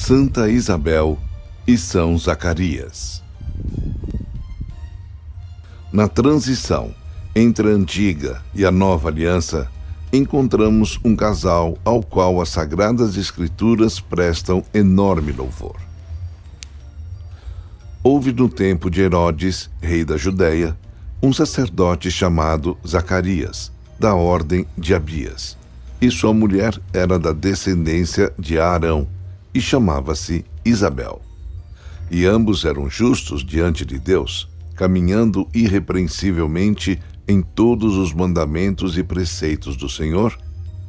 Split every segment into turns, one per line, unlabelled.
Santa Isabel e São Zacarias. Na transição entre a antiga e a nova aliança, encontramos um casal ao qual as Sagradas Escrituras prestam enorme louvor. Houve no tempo de Herodes, rei da Judéia, um sacerdote chamado Zacarias, da ordem de Abias, e sua mulher era da descendência de Arão, e chamava-se Isabel. E ambos eram justos diante de Deus, caminhando irrepreensivelmente em todos os mandamentos e preceitos do Senhor,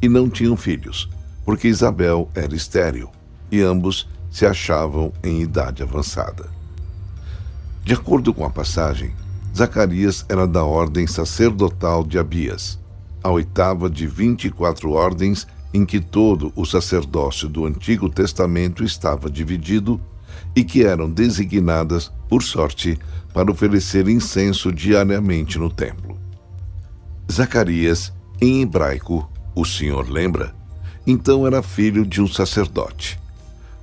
e não tinham filhos, porque Isabel era estéril, e ambos se achavam em idade avançada. De acordo com a passagem, Zacarias era da ordem sacerdotal de Abias, a oitava de 24 ordens em que todo o sacerdócio do Antigo Testamento estava dividido e que eram designadas, por sorte, para oferecer incenso diariamente no templo. Zacarias, em hebraico, o Senhor lembra, então era filho de um sacerdote.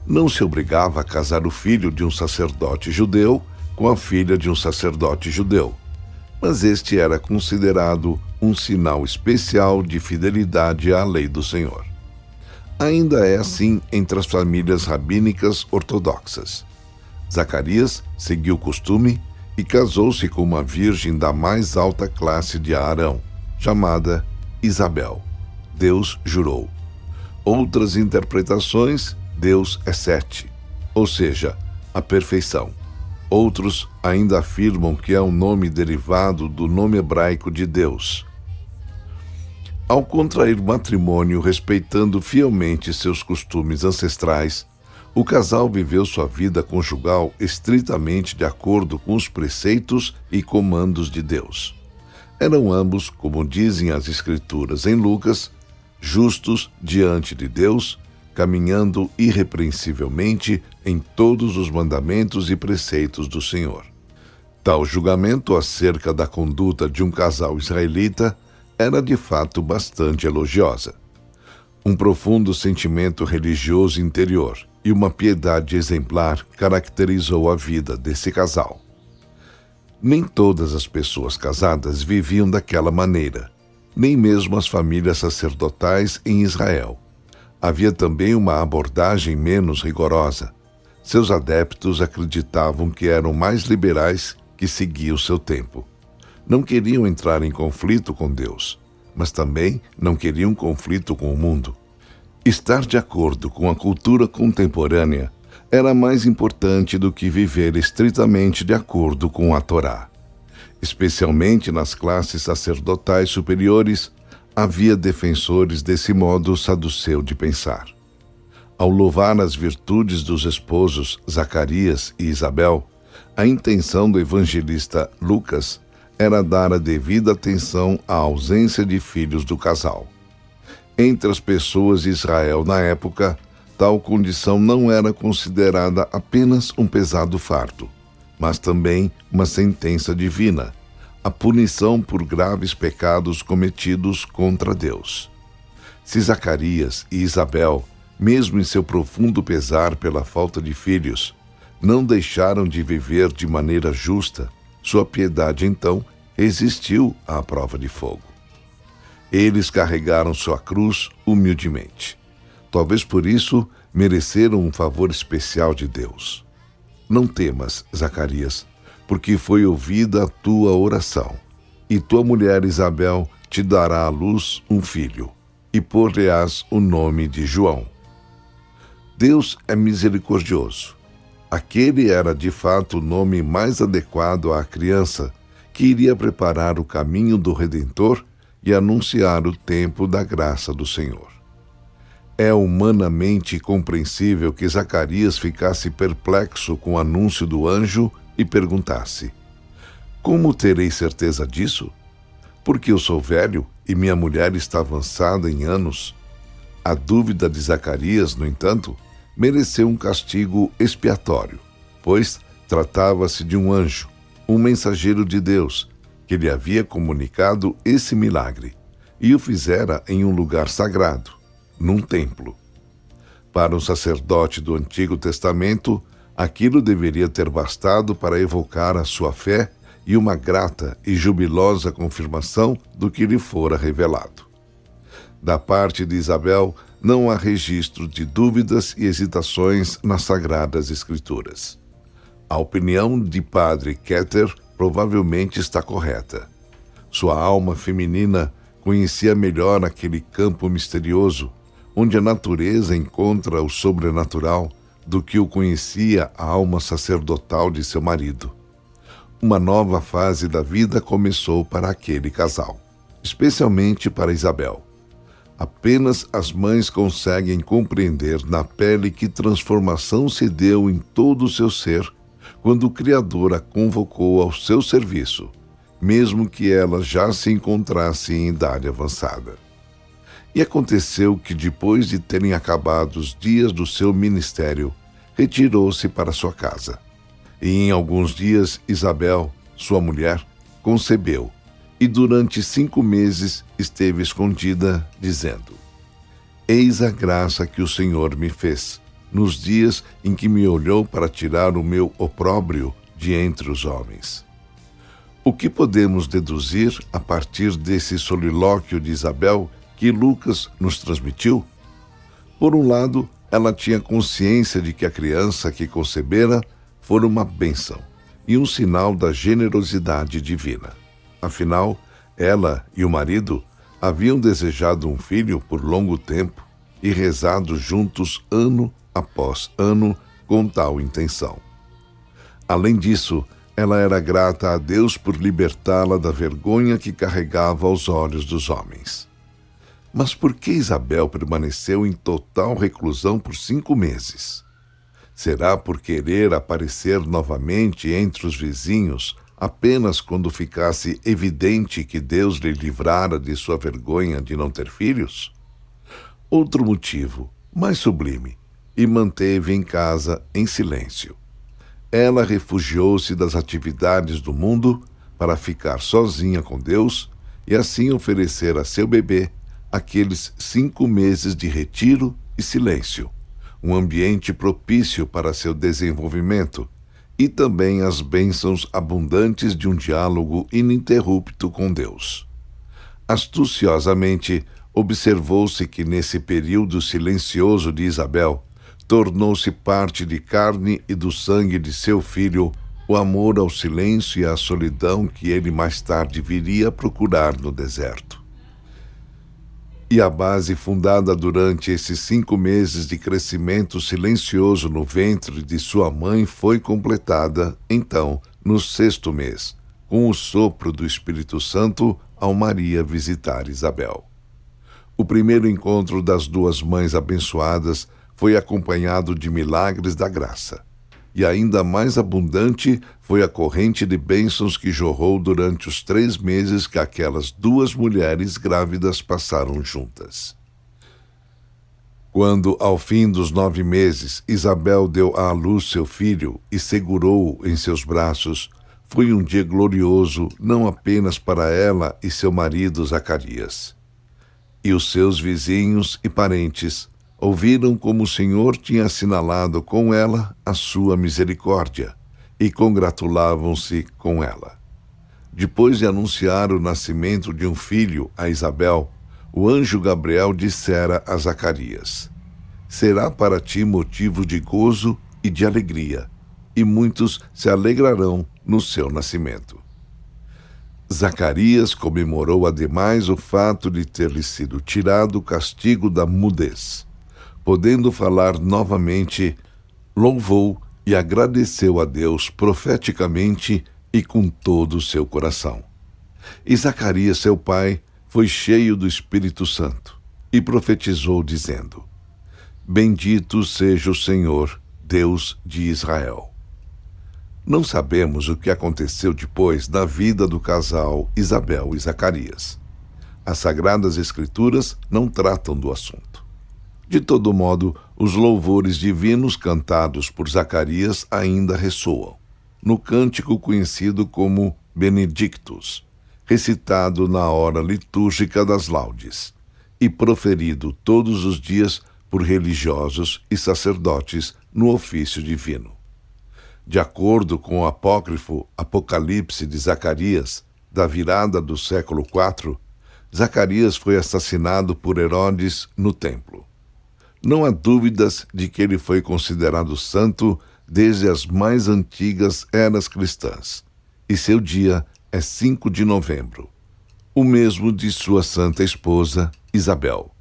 Não se obrigava a casar o filho de um sacerdote judeu com a filha de um sacerdote judeu, mas este era considerado um sinal especial de fidelidade à lei do Senhor. Ainda é assim entre as famílias rabínicas ortodoxas. Zacarias seguiu o costume e casou-se com uma virgem da mais alta classe de Arão, chamada Isabel. Deus jurou. Outras interpretações, Deus é 7, ou seja, a perfeição. Outros ainda afirmam que é um nome derivado do nome hebraico de Deus. Ao contrair matrimônio respeitando fielmente seus costumes ancestrais, o casal viveu sua vida conjugal estritamente de acordo com os preceitos e comandos de Deus. Eram ambos, como dizem as Escrituras em Lucas, justos diante de Deus, caminhando irrepreensivelmente em todos os mandamentos e preceitos do Senhor. Tal julgamento acerca da conduta de um casal israelita era de fato bastante elogiosa. Um profundo sentimento religioso interior e uma piedade exemplar caracterizou a vida desse casal. Nem todas as pessoas casadas viviam daquela maneira, nem mesmo as famílias sacerdotais em Israel. Havia também uma abordagem menos rigorosa. Seus adeptos acreditavam que eram mais liberais que seguiam seu tempo. Não queriam entrar em conflito com Deus, mas também não queriam conflito com o mundo. Estar de acordo com a cultura contemporânea era mais importante do que viver estritamente de acordo com a Torá. Especialmente nas classes sacerdotais superiores, havia defensores desse modo saduceu de pensar. Ao louvar as virtudes dos esposos Zacarias e Isabel, a intenção do evangelista Lucas era dar a devida atenção à ausência de filhos do casal. Entre as pessoas de Israel na época, tal condição não era considerada apenas um pesado fardo, mas também uma sentença divina, a punição por graves pecados cometidos contra Deus. Se Zacarias e Isabel, mesmo em seu profundo pesar pela falta de filhos, não deixaram de viver de maneira justa, sua piedade então resistiu à prova de fogo. Eles carregaram sua cruz humildemente. Talvez por isso mereceram um favor especial de Deus. Não temas, Zacarias, porque foi ouvida a tua oração, e tua mulher Isabel te dará à luz um filho, e pôr-lhe-ás o nome de João. Deus é misericordioso. Aquele era de fato o nome mais adequado à criança que iria preparar o caminho do Redentor e anunciar o tempo da graça do Senhor. É humanamente compreensível que Zacarias ficasse perplexo com o anúncio do anjo e perguntasse: como terei certeza disso? Porque eu sou velho e minha mulher está avançada em anos. A dúvida de Zacarias, no entanto, mereceu um castigo expiatório, pois tratava-se de um anjo, um mensageiro de Deus, que lhe havia comunicado esse milagre, e o fizera em um lugar sagrado, num templo. Para um sacerdote do Antigo Testamento, aquilo deveria ter bastado para evocar a sua fé e uma grata e jubilosa confirmação do que lhe fora revelado. Da parte de Isabel, não há registro de dúvidas e hesitações nas Sagradas Escrituras. A opinião de Padre Keter provavelmente está correta. Sua alma feminina conhecia melhor aquele campo misterioso, onde a natureza encontra o sobrenatural, do que o conhecia a alma sacerdotal de seu marido. Uma nova fase da vida começou para aquele casal, especialmente para Isabel. Apenas as mães conseguem compreender na pele que transformação se deu em todo o seu ser quando o Criador a convocou ao seu serviço, mesmo que ela já se encontrasse em idade avançada. E aconteceu que, depois de terem acabado os dias do seu ministério, retirou-se para sua casa. E em alguns dias, Isabel, sua mulher, concebeu, e durante 5 meses esteve escondida, dizendo: Eis a graça que o Senhor me fez, nos dias em que me olhou para tirar o meu opróbrio de entre os homens. O que podemos deduzir a partir desse solilóquio de Isabel que Lucas nos transmitiu? Por um lado, ela tinha consciência de que a criança que concebera fora uma bênção e um sinal da generosidade divina. Afinal, ela e o marido haviam desejado um filho por longo tempo e rezado juntos ano após ano com tal intenção. Além disso, ela era grata a Deus por libertá-la da vergonha que carregava aos olhos dos homens. Mas por que Isabel permaneceu em total reclusão por 5 meses? Será por querer aparecer novamente entre os vizinhos apenas quando ficasse evidente que Deus lhe livrara de sua vergonha de não ter filhos? Outro motivo, mais sublime, e manteve em casa em silêncio. Ela refugiou-se das atividades do mundo para ficar sozinha com Deus e assim oferecer a seu bebê aqueles 5 meses de retiro e silêncio, um ambiente propício para seu desenvolvimento e também as bênçãos abundantes de um diálogo ininterrupto com Deus. Astuciosamente, observou-se que nesse período silencioso de Isabel, tornou-se parte de carne e do sangue de seu filho o amor ao silêncio e à solidão que ele mais tarde viria a procurar no deserto. E a base fundada durante esses 5 meses de crescimento silencioso no ventre de sua mãe foi completada, então, no 6º mês, com o sopro do Espírito Santo ao Maria visitar Isabel. O primeiro encontro das duas mães abençoadas foi acompanhado de milagres da graça. E ainda mais abundante foi a corrente de bênçãos que jorrou durante os 3 meses que aquelas 2 mulheres grávidas passaram juntas. Quando, ao fim dos 9 meses, Isabel deu à luz seu filho e segurou-o em seus braços, foi um dia glorioso não apenas para ela e seu marido Zacarias. E os seus vizinhos e parentes ouviram como o Senhor tinha assinalado com ela a sua misericórdia e congratulavam-se com ela. Depois de anunciar o nascimento de um filho a Isabel, o anjo Gabriel dissera a Zacarias: Será para ti motivo de gozo e de alegria, e muitos se alegrarão no seu nascimento. Zacarias comemorou ademais o fato de ter-lhe sido tirado o castigo da mudez. Podendo falar novamente, louvou e agradeceu a Deus profeticamente e com todo o seu coração. E Zacarias, seu pai, foi cheio do Espírito Santo e profetizou, dizendo: Bendito seja o Senhor, Deus de Israel. Não sabemos o que aconteceu depois na vida do casal Isabel e Zacarias. As Sagradas Escrituras não tratam do assunto. De todo modo, os louvores divinos cantados por Zacarias ainda ressoam, no cântico conhecido como Benedictus, recitado na hora litúrgica das laudes, e proferido todos os dias por religiosos e sacerdotes no ofício divino. De acordo com o apócrifo Apocalipse de Zacarias, da virada do século IV, Zacarias foi assassinado por Herodes no templo. Não há dúvidas de que ele foi considerado santo desde as mais antigas eras cristãs, e seu dia é 5 de novembro, o mesmo de sua santa esposa, Isabel.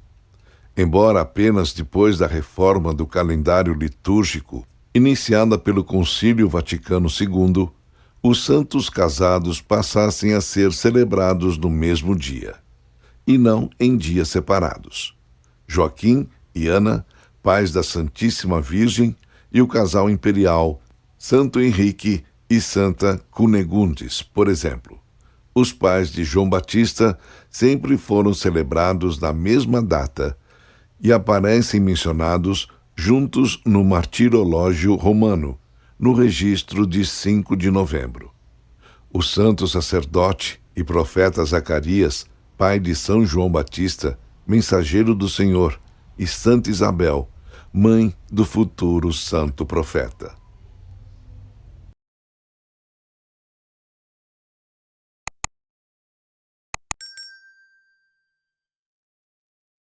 Embora apenas depois da reforma do calendário litúrgico, iniciada pelo Concílio Vaticano II, os santos casados passassem a ser celebrados no mesmo dia, e não em dias separados. Joaquim e Ana, pais da Santíssima Virgem, e o casal imperial Santo Henrique e Santa Cunegundes, por exemplo. Os pais de João Batista sempre foram celebrados na mesma data e aparecem mencionados juntos no Martirológio Romano, no registro de 5 de novembro. O santo sacerdote e profeta Zacarias, pai de São João Batista, mensageiro do Senhor, e Santa Isabel, mãe do futuro santo profeta.